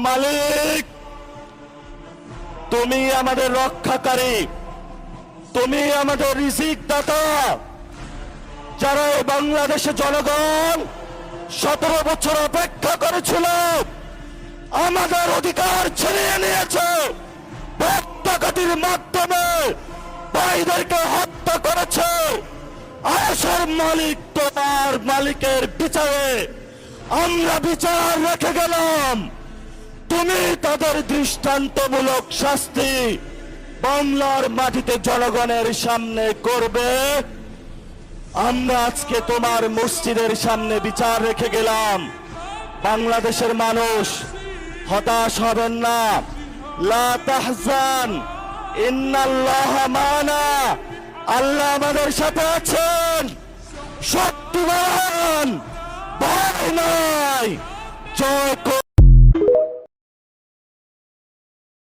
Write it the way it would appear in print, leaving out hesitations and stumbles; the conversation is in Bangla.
মালিক, তুমি আমাদের রক্ষাকারী, তুমি আমাদের রিজিক দাতা। যারা এই বাংলাদেশের জনগণ 17 বছর অপেক্ষা করেছিল, আমাদের অধিকার ছিনিয়ে নিয়েছে, হত্যাকারীর মাধ্যমে ভাইদেরকে হত্যা করেছে। আয়েশের মালিক, তোমার মালিকের বিচারে আমরা বিচার রেখে গেলাম। তুমি তাদের দৃষ্টান্তমূলক শাস্তি বাংলার মাটিতে জনগণের সামনে করবে। আমরা আজকে তোমার মসজিদের সামনে বিচার রেখে গেলাম। বাংলাদেশের মানুষ হতাশ হবেন না। লা তাহজান, ইন্নাল্লাহা মানা। আল্লাহ আমাদের সাথে আছেন, শক্তিমান, ভয় নাই। জয়